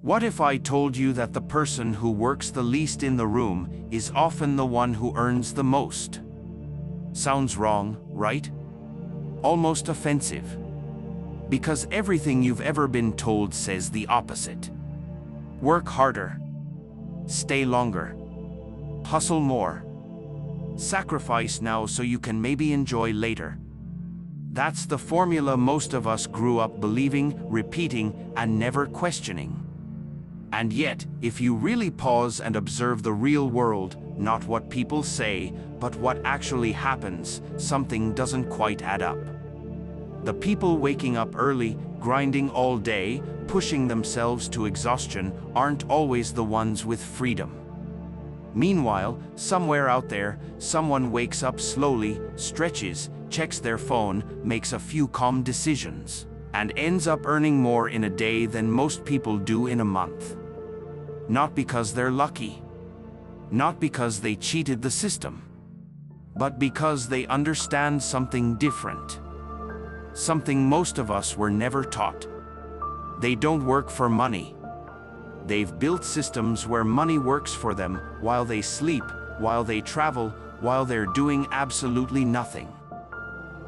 What if I told you that the person who works the least in the room is often the one who earns the most? Sounds wrong, right? Almost offensive. Because everything you've ever been told says the opposite. Work harder. Stay longer. Hustle more. Sacrifice now so you can maybe enjoy later. That's the formula most of us grew up believing, repeating, and never questioning. And yet, if you really pause and observe the real world, not what people say, but what actually happens, something doesn't quite add up. The people waking up early, grinding all day, pushing themselves to exhaustion, aren't always the ones with freedom. Meanwhile, somewhere out there, someone wakes up slowly, stretches, checks their phone, makes a few calm decisions, and ends up earning more in a day than most people do in a month. Not because they're lucky, not because they cheated the system, but because they understand something different. Something most of us were never taught. They don't work for money. They've built systems where money works for them while they sleep, while they travel, while they're doing absolutely nothing.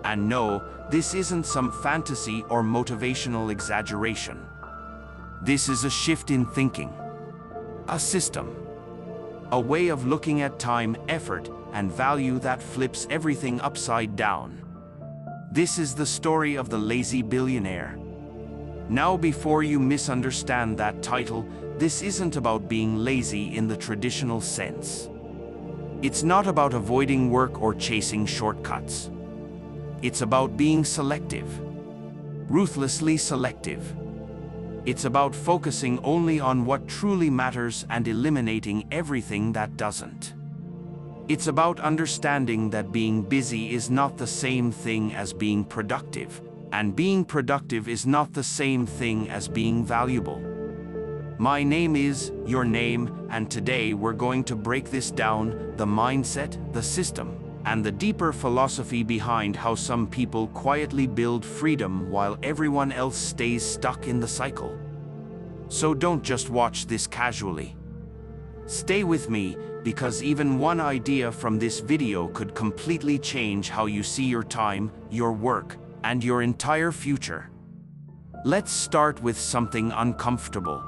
And no, this isn't some fantasy or motivational exaggeration. This is a shift in thinking. A system. A way of looking at time, effort, and value that flips everything upside down. This is the story of the lazy billionaire. Now, before you misunderstand that title, this isn't about being lazy in the traditional sense. It's not about avoiding work or chasing shortcuts. It's about being selective. Ruthlessly selective. It's about focusing only on what truly matters and eliminating everything that doesn't. It's about understanding that being busy is not the same thing as being productive, and being productive is not the same thing as being valuable. My name is your name, and today we're going to break this down: the mindset, the system, and the deeper philosophy behind how some people quietly build freedom while everyone else stays stuck in the cycle. So don't just watch this casually. Stay with me, because even one idea from this video could completely change how you see your time, your work, and your entire future. Let's start with something uncomfortable.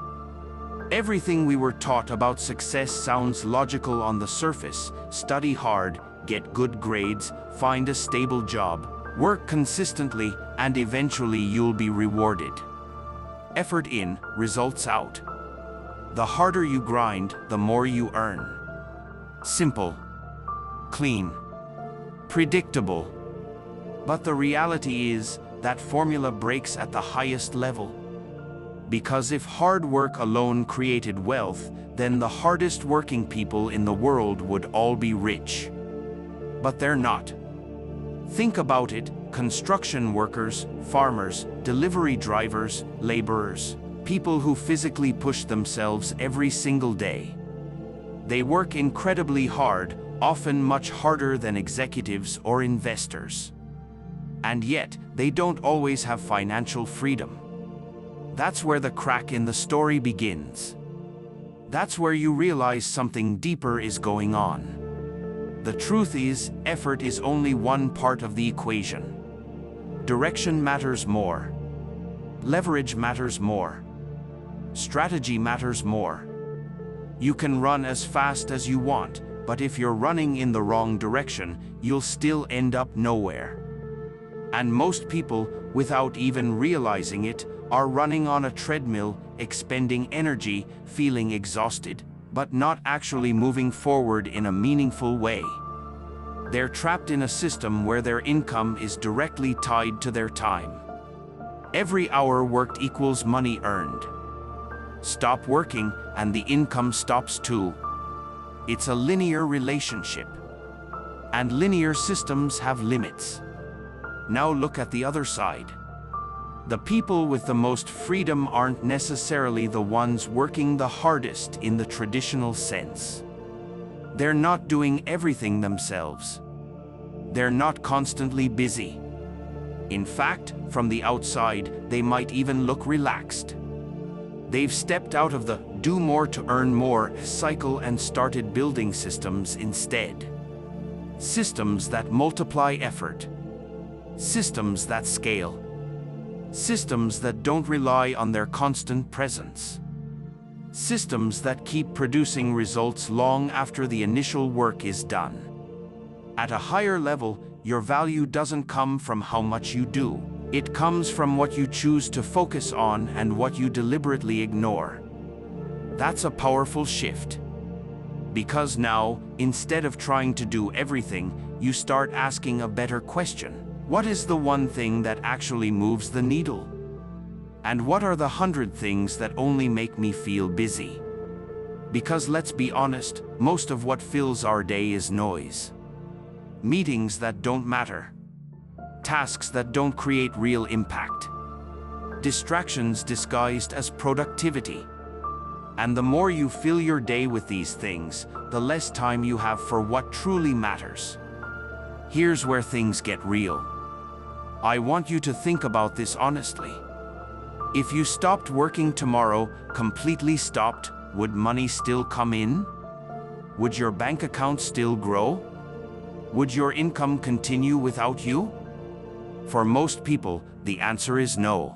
Everything we were taught about success sounds logical on the surface: study hard, get good grades, find a stable job, work consistently, and eventually you'll be rewarded. Effort in, results out. The harder you grind, the more you earn. Simple. Clean. Predictable. But the reality is, that formula breaks at the highest level. Because if hard work alone created wealth, then the hardest working people in the world would all be rich. But they're not. Think about it: construction workers, farmers, delivery drivers, laborers, people who physically push themselves every single day. They work incredibly hard, often much harder than executives or investors. And yet, they don't always have financial freedom. That's where the crack in the story begins. That's where you realize something deeper is going on. The truth is, effort is only one part of the equation. Direction matters more. Leverage matters more. Strategy matters more. You can run as fast as you want, but if you're running in the wrong direction, you'll still end up nowhere. And most people, without even realizing it, are running on a treadmill, expending energy, feeling exhausted, but not actually moving forward in a meaningful way. They're trapped in a system where their income is directly tied to their time. Every hour worked equals money earned. Stop working, and the income stops too. It's a linear relationship. And linear systems have limits. Now look at the other side. The people with the most freedom aren't necessarily the ones working the hardest in the traditional sense. They're not doing everything themselves. They're not constantly busy. In fact, from the outside, they might even look relaxed. They've stepped out of the do more to earn more cycle and started building systems instead. Systems that multiply effort. Systems that scale. Systems that don't rely on their constant presence. Systems that keep producing results long after the initial work is done. At a higher level, your value doesn't come from how much you do. It comes from what you choose to focus on and what you deliberately ignore. That's a powerful shift. Because now, instead of trying to do everything, you start asking a better question. What is the one thing that actually moves the needle? And what are the 100 things that only make me feel busy? Because let's be honest, most of what fills our day is noise. Meetings that don't matter. Tasks that don't create real impact. Distractions disguised as productivity. And the more you fill your day with these things, the less time you have for what truly matters. Here's where things get real. I want you to think about this honestly. If you stopped working tomorrow, completely stopped, would money still come in? Would your bank account still grow? Would your income continue without you? For most people, the answer is no.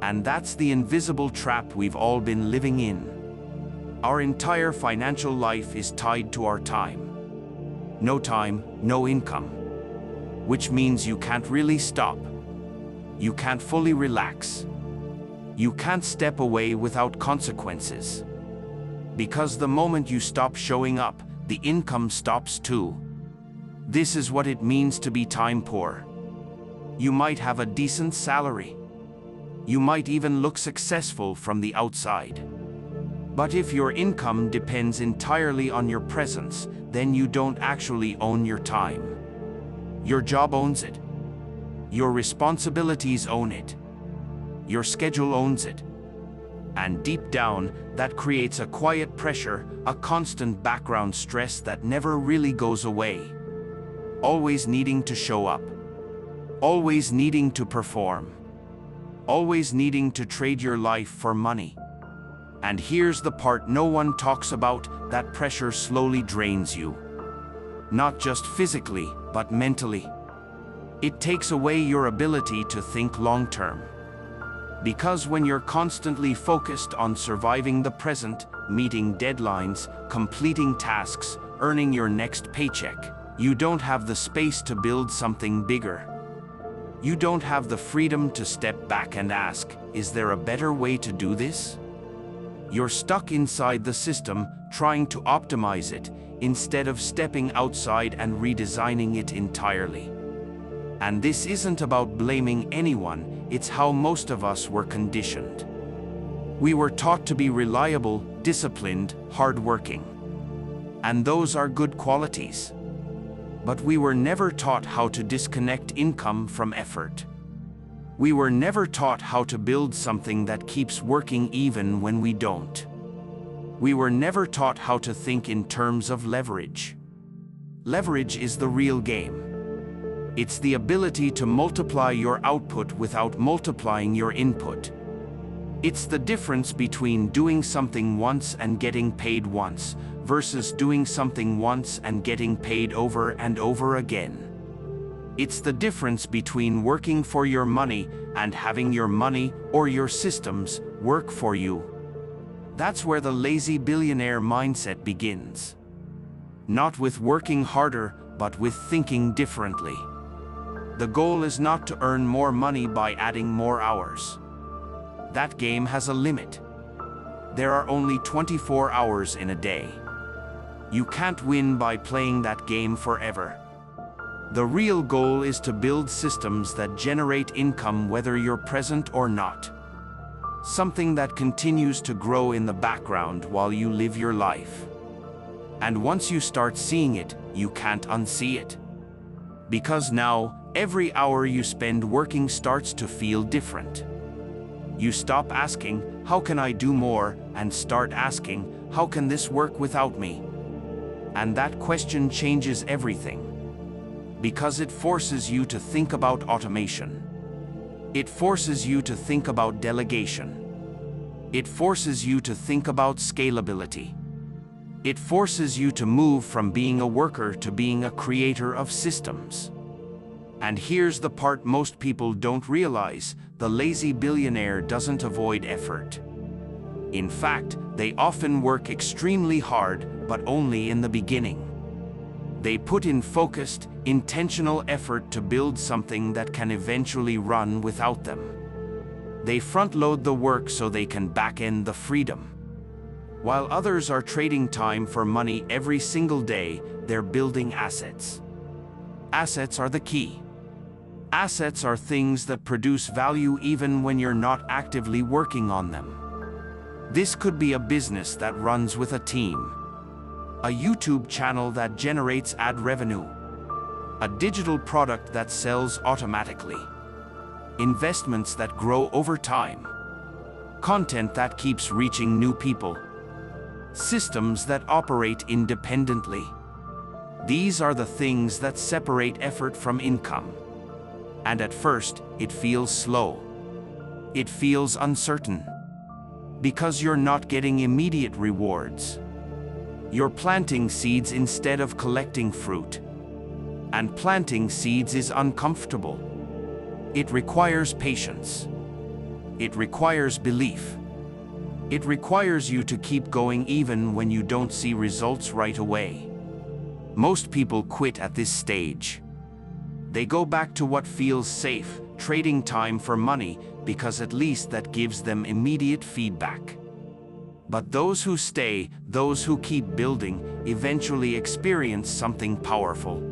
And that's the invisible trap we've all been living in. Our entire financial life is tied to our time. No time, no income. Which means you can't really stop. You can't fully relax. You can't step away without consequences. Because the moment you stop showing up, the income stops too. This is what it means to be time poor. You might have a decent salary. You might even look successful from the outside. But if your income depends entirely on your presence, then you don't actually own your time. Your job owns it. Your responsibilities own it. Your schedule owns it. And deep down, that creates a quiet pressure, a constant background stress that never really goes away. Always needing to show up. Always needing to perform. Always needing to trade your life for money. And here's the part no one talks about, that pressure slowly drains you. Not just physically, but mentally. It takes away your ability to think long-term. Because when you're constantly focused on surviving the present, meeting deadlines, completing tasks, earning your next paycheck, you don't have the space to build something bigger. You don't have the freedom to step back and ask, is there a better way to do this? You're stuck inside the system, trying to optimize it, instead of stepping outside and redesigning it entirely. And this isn't about blaming anyone, it's how most of us were conditioned. We were taught to be reliable, disciplined, hardworking. And those are good qualities. But we were never taught how to disconnect income from effort. We were never taught how to build something that keeps working even when we don't. We were never taught how to think in terms of leverage. Leverage is the real game. It's the ability to multiply your output without multiplying your input. It's the difference between doing something once and getting paid once, versus doing something once and getting paid over and over again. It's the difference between working for your money and having your money or your systems work for you. That's where the lazy billionaire mindset begins. Not with working harder, but with thinking differently. The goal is not to earn more money by adding more hours. That game has a limit. There are only 24 hours in a day. You can't win by playing that game forever. The real goal is to build systems that generate income whether you're present or not. Something that continues to grow in the background while you live your life. And once you start seeing it, you can't unsee it. Because now, every hour you spend working starts to feel different. You stop asking, how can I do more, and start asking, how can this work without me? And that question changes everything. Because it forces you to think about automation. It forces you to think about delegation. It forces you to think about scalability. It forces you to move from being a worker to being a creator of systems. And here's the part most people don't realize: the lazy billionaire doesn't avoid effort. In fact, they often work extremely hard, but only in the beginning. They put in focused, intentional effort to build something that can eventually run without them. They front-load the work so they can back-end the freedom. While others are trading time for money every single day, they're building assets. Assets are the key. Assets are things that produce value even when you're not actively working on them. This could be a business that runs with a team, a YouTube channel that generates ad revenue, a digital product that sells automatically, investments that grow over time, content that keeps reaching new people, systems that operate independently. These are the things that separate effort from income. And at first, it feels slow. It feels uncertain. Because you're not getting immediate rewards. You're planting seeds instead of collecting fruit. And planting seeds is uncomfortable. It requires patience. It requires belief. It requires you to keep going even when you don't see results right away. Most people quit at this stage. They go back to what feels safe, trading time for money, because at least that gives them immediate feedback. But those who stay, those who keep building, eventually experience something powerful.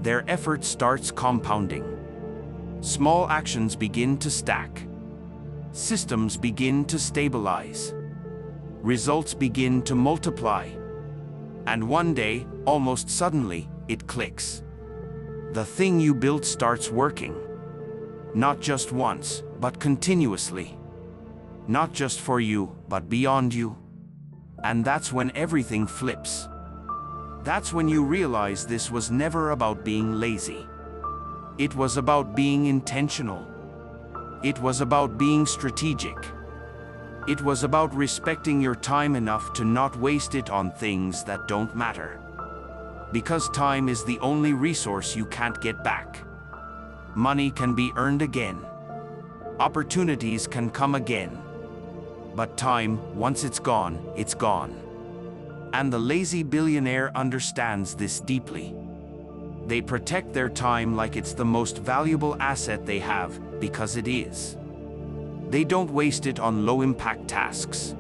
Their effort starts compounding. Small actions begin to stack. Systems begin to stabilize. Results begin to multiply. And one day, almost suddenly, it clicks. The thing you built starts working. Not just once, but continuously. Not just for you, but beyond you. And that's when everything flips. That's when you realize this was never about being lazy. It was about being intentional. It was about being strategic. It was about respecting your time enough to not waste it on things that don't matter. Because time is the only resource you can't get back. Money can be earned again. Opportunities can come again. But time, once it's gone, it's gone. And the lazy billionaire understands this deeply. They protect their time like it's the most valuable asset they have, because it is. They don't waste it on low-impact tasks.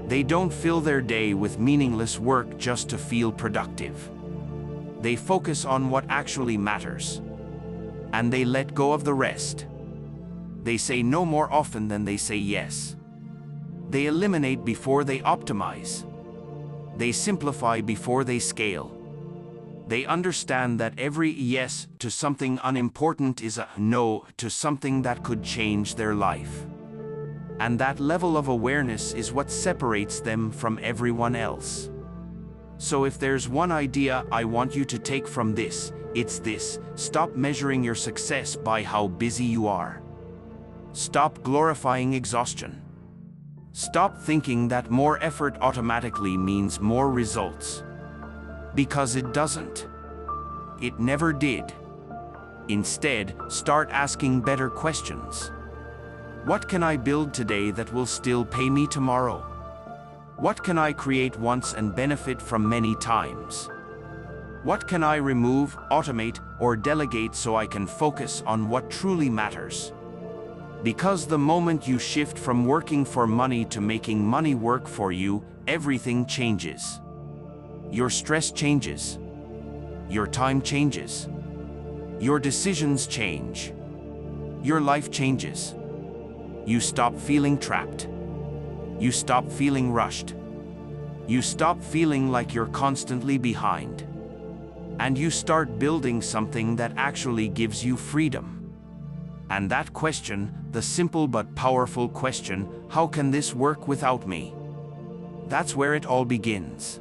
They don't fill their day with meaningless work just to feel productive. They focus on what actually matters. And they let go of the rest. They say no more often than they say yes. They eliminate before they optimize. They simplify before they scale. They understand that every yes to something unimportant is a no to something that could change their life. And that level of awareness is what separates them from everyone else. So if there's one idea I want you to take from this, it's this: stop measuring your success by how busy you are. Stop glorifying exhaustion. Stop thinking that more effort automatically means more results. Because it doesn't. It never did. Instead, start asking better questions. What can I build today that will still pay me tomorrow? What can I create once and benefit from many times? What can I remove, automate, or delegate so I can focus on what truly matters? Because the moment you shift from working for money to making money work for you, everything changes. Your stress changes. Your time changes. Your decisions change. Your life changes. You stop feeling trapped. You stop feeling rushed. You stop feeling like you're constantly behind. And you start building something that actually gives you freedom. And that question, the simple but powerful question, how can this work without me? That's where it all begins.